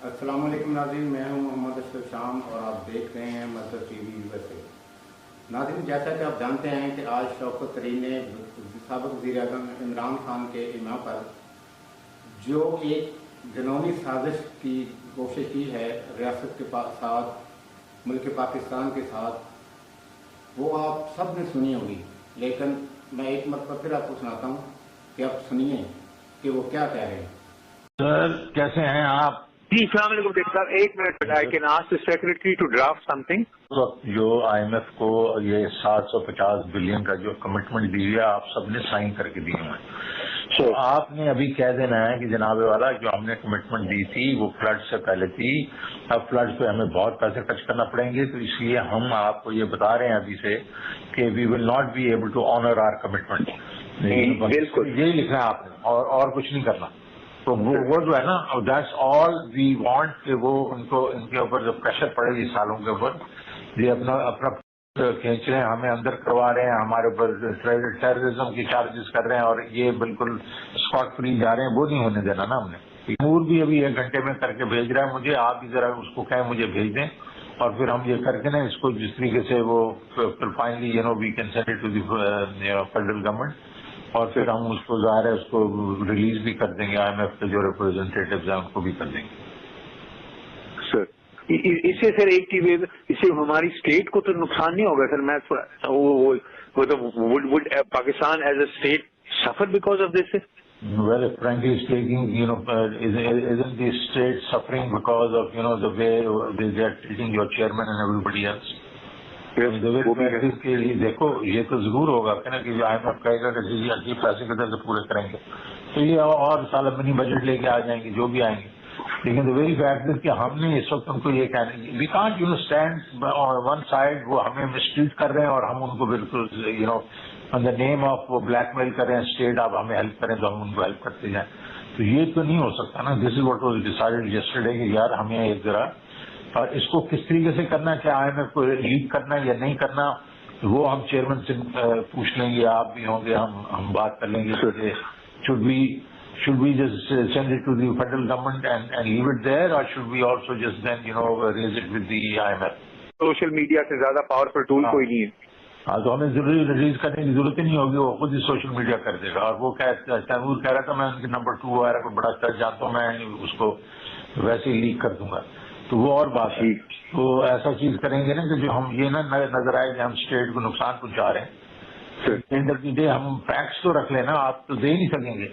السلام علیکم ناظرین، میں ہوں محمد اشرف شام اور آپ دیکھ رہے ہیں مذہب ٹی وی USA۔ ناظرین، جیسا کہ آپ جانتے ہیں کہ آج شوکت ترین نے سابق وزیر اعظم عمران خان کے امام پر جو ایک جنونی سازش کی کوشش کی ہے ریاست کے ساتھ، ملک پاکستان کے ساتھ، وہ آپ سب نے سنی ہوگی، لیکن میں ایک مرتبہ پھر آپ کو سناتا ہوں کہ آپ سنیے کہ وہ کیا کہہ رہے ہیں۔ سر کیسے ہیں آپ؟ جی السلام علیکم ڈاکٹر صاحب، ایک minute, I can ask the secretary to draft something. جو IMF کو یہ 750 بلین کا جو کمٹمنٹ دی ہے آپ سب نے سائن کر کے دیے ہیں، تو آپ نے ابھی کہہ دینا ہے کہ جناب والا جو ہم نے کمٹمنٹ دی تھی وہ فلڈ سے پہلے تھی، اب فلڈ پہ ہمیں بہت پیسے خرچ کرنا پڑیں گے، تو اس لیے ہم آپ کو یہ بتا رہے ہیں ابھی سے کہ we will not be able to honour our commitment. بالکل یہی لکھنا ہے آپ نے اور کچھ نہیں کرنا۔ تو وہ جو ہے نا دیٹس آل وی وانٹ کہ وہ ان کے اوپر جو پریشر پڑے اس سالوں کے اوپر، یہ اپنا کھینچ رہے ہیں، ہمیں اندر کروا رہے ہیں، ہمارے اوپر ٹیررزم کی چارجز کر رہے ہیں اور یہ بالکل اسکاٹ فری جا رہے ہیں، وہ نہیں ہونے دینا نا ہم نے۔ نور بھی ابھی 1 گھنٹے میں کر کے بھیج رہا ہے مجھے، آپ بھی ذرا اس کو کہیں مجھے بھیج دیں، اور پھر ہم یہ کر کے نا اس کو جس طریقے سے وہ finally we can send it to the federal government, اور پھر ہم اس کو ظاہر ہے اس کو ریلیز بھی کر دیں گے، IMF کے جو ریپرزینٹیٹیوز ہیں ان کو بھی کر دیں گے۔ سر اس سے سر ایک چیز، اس سے ہماری اسٹیٹ کو تو نقصان نہیں ہوگا سر؟ میں would Pakistan as a state suffer because of this? Well, frankly speaking, isn't the state suffering because of, the way they are treating your chairman and everybody else? دیکھو یہ تو ضرور ہوگا کہ نا کہ IMF کہے گا کہ جی عجیب پیسے کدھر سے پورے کریں گے، تو یہ اور سال منی بجٹ لے کے آ جائیں گے جو بھی آئیں گے، لیکن the very fact is کہ ہم نے اس وقت ان کو یہ کہنا we can't stand on one side، وہ ہمیں مسٹریٹ کر رہے ہیں اور ہم ان کو بالکل on the name of وہ بلیک میل کر رہے ہیں اسٹیٹ، آپ ہمیں ہیلپ کریں تو ہم ان کو ہیلپ کرتے جائیں، تو یہ تو نہیں ہو سکتا نا۔ This is what was decided yesterday کہ یار ہمیں ایک ذرا، اور اس کو کس طریقے سے کرنا ہے، کیا IMF کو لیڈ کرنا یا نہیں کرنا، وہ ہم چیئرمین سے پوچھ لیں گے، آپ بھی ہوں گے، ہم بات کر لیں گے کہ should we just send it to the federal government and leave it there, or should we also just then raise it with the IMF؟ Social media سے زیادہ پاورفل ٹول کوئی نہیں ہے۔ ہاں تو ہمیں ضروری ریلیز کرنے کی ضرورت ہی نہیں ہوگی، وہ خود ہی سوشل میڈیا کر دے گا، اور وہ تیمور کہہ رہا تھا میں ان کے نمبر 2 وغیرہ کو بڑا سچ جانتا ہوں، میں اس کو ویسے ہی لیک کر دوں گا، تو وہ اور بات ہے۔ تو ایسا چیز کریں گے نا کہ جو ہم یہ نہ نظر آئے کہ ہم اسٹیٹ کو نقصان پہنچا رہے ہیں، اینڈ آف دی ڈے ہم فیکٹس تو رکھ لینا، آپ تو دے نہیں سکیں گے،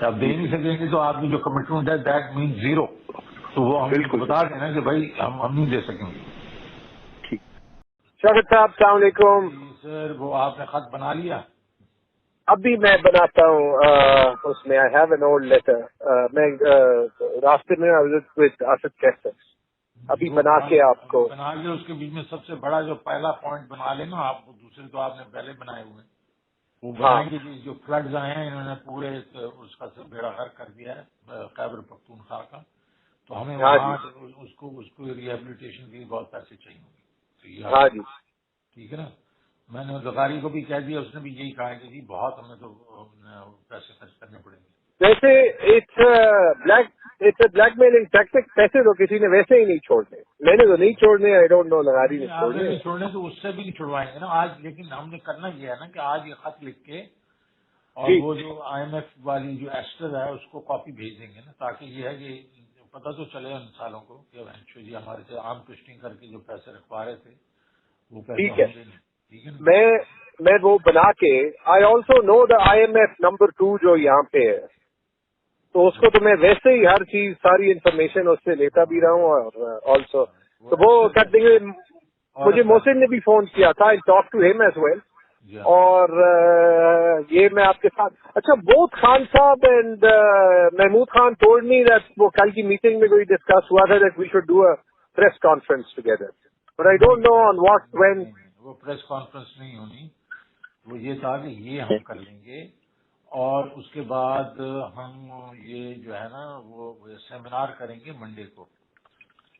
آپ دے نہیں سکیں گے تو آپ کی جو کمٹمنٹ ہے دیٹ مینز 0، تو وہ ہم بتا دینا کہ بھائی ہم نہیں دے سکیں گے۔ شاکر صاحب السلام علیکم۔ سر وہ آپ نے خط بنا لیا؟ ابھی میں بناتا ہوں، اس میں I have an old letter, میں راستے میں آصف کیسر ابھی بنا کے آپ کو بنا لیا۔ اس کے بیچ میں سب سے بڑا جو پہلا پوائنٹ بنا لینا آپ، دوسرے تو آپ نے پہلے بنائے ہوئے ہیں، وہ بنائیں گے جو فلڈز آئے ہیں انہوں نے پورے اس کا بیڑا غرق کر دیا ہے خیبر پختونخوا کا، تو ہمیں وہاں اس کو ریہیبلیٹیشن کے لیے بہت پیسے چاہیے ہوں گے۔ ہاں جی ٹھیک ہے نا، میں نے زغاری کو بھی کہہ دیا، اس نے بھی یہی کہا کہ جی بہت ہمیں تو پیسے خرچ کرنے پڑیں گے۔ ویسے it's a blackmailing tactic, پیسے تو کسی نے ویسے ہی نہیں چھوڑنے، میں نے تو نہیں چھوڑنے، آئی ڈونٹ نو لغاری نے چھوڑنے تو اس سے بھی نہیں چھڑوائیں گے نا آج، لیکن ہم نے کرنا یہ ہے نا کہ آج یہ خط لکھ کے اور وہ جو IMF والی جو ایسٹر ہے اس کو کاپی بھیج دیں گے نا، تاکہ یہ ہے کہ پتہ تو چلے ان سالوں کو کہ جی ہمارے سے عام ٹوسٹنگ کر کے جو پیسے رکھوا رہے تھے وہ پیسے ہوں گے نہیں۔ ٹھیک ہے، میں وہ بنا کے I also know the IMF number 2 جو یہاں پہ ہے، تو اس کو تو میں ویسے ہی ہر چیز ساری انفارمیشن اس سے لیتا بھی رہا ہوں، اور آلسو تو وہ کر دیں گے۔ مجھے محسن نے بھی فون کیا تھا، آئی ٹاک ٹو ہم ایز ویل، اور یہ میں آپ کے ساتھ، اچھا بوتھ خان صاحب and Mahmood Khan told me that وہ کل کی میٹنگ میں کوئی ڈسکس ہوا تھا that we should do a press conference together, but I don't know on what when. وہ پریس کانفرنس نہیں ہونی، وہ یہ تھا کہ یہ ہم کر لیں گے، اور اس کے بعد ہم یہ جو ہے نا وہ سیمینار کریں گے منڈے کو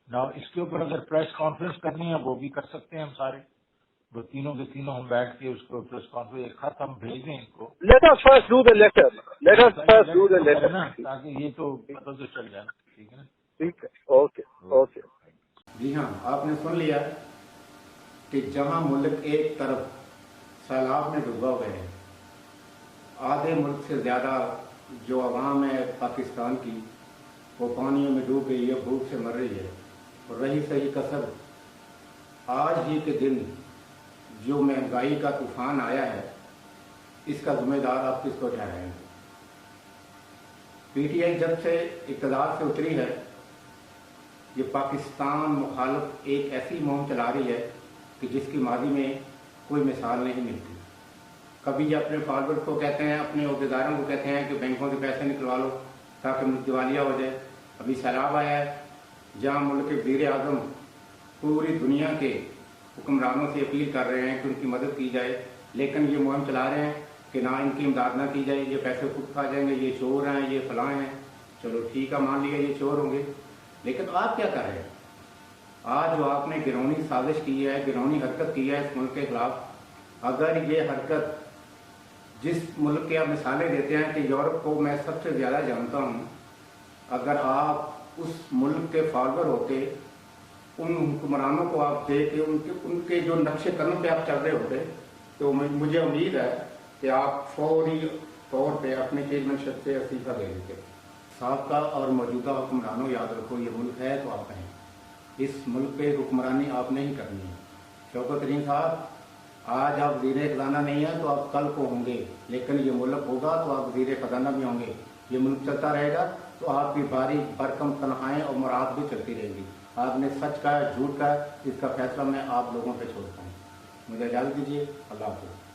نا، اس کے اوپر اگر پریس کانفرنس کرنی ہے وہ بھی کر سکتے ہیں ہم سارے، وہ تینوں کے تینوں ہم بیٹھ کے اس کو پریس کانفرنس ایک خط ہم بھیج دیں ان کو، late us first do the letter نا، تاکہ یہ تو پتہ تو چل جائے نا۔ ٹھیک ہے نا، ٹھیک ہے، اوکے اوکے. جی ہاں، آپ نے سن لیا کہ جہاں ملک ایک طرف سیلاب میں ڈوبا ہوا ہے، آدھے ملک سے زیادہ جو عوام ہے پاکستان کی وہ پانیوں میں ڈوب گئی ہے، بھوک سے مر رہی ہے. اور رہی صحیح کسر، آج ہی کے دن جو مہنگائی کا طوفان آیا ہے اس کا ذمہ دار آپ کس کو ٹھہرائیں گے؟ پی ٹی آئی جب سے اقتدار سے اتری ہے یہ پاکستان مخالف ایک ایسی مہم چلا رہی ہے کہ جس کی ماضی میں کوئی مثال نہیں ملتی. کبھی یہ اپنے فارورڈ کو کہتے ہیں، اپنے عہدیداروں کو کہتے ہیں کہ بینکوں سے پیسے نکلوا لو تاکہ ملک دیوالیہ ہو جائے. ابھی سیلاب آیا ہے جہاں ملک کے وزیر اعظم پوری دنیا کے حکمرانوں سے اپیل کر رہے ہیں کہ ان کی مدد کی جائے، لیکن یہ مہم چلا رہے ہیں کہ نہ ان کی امداد نہ کی جائے، یہ پیسے خود کھا جائیں گے، یہ چور ہیں، یہ فلاں ہیں. چلو ٹھیک ہے، مان لیا یہ چور ہوں گے، لیکن آپ کیا کر رہے ہیں؟ آج جو آپ نے گرونی سازش کی ہے، گرونی حرکت کی ہے اس ملک کے خلاف، اگر یہ حرکت جس ملک کے آپ مثالیں دیتے ہیں کہ یورپ کو میں سب سے زیادہ جانتا ہوں، اگر آپ اس ملک کے فارور ہوتے، ان حکمرانوں کو آپ دیکھ کے ان کے جو نقش قدم پہ آپ چل رہے ہوتے تو مجھے امید ہے کہ آپ فوری طور پہ اپنے چیئرمین شپ سے استعفیٰ دے دیتے. سابقہ اور موجودہ حکمرانوں یاد رکھو، یہ ملک ہے تو آپ ہیں، اس ملک پہ حکمرانی آپ نہیں کرنی ہے. شوکت ترین صاحب، آج آپ وزیر خزانہ نہیں ہیں تو آپ کل کو ہوں گے، لیکن یہ ملک ہوگا تو آپ وزیر خزانہ بھی ہوں گے. یہ ملک چلتا رہے گا تو آپ کی باری برکم تنخواہیں اور مراد بھی چلتی رہیں گی. آپ نے سچ کا ہے، جھوٹ کا ہے، اس کا فیصلہ میں آپ لوگوں پہ چھوڑتا ہوں. مجھے اجازت دیجیے، اللہ حافظ.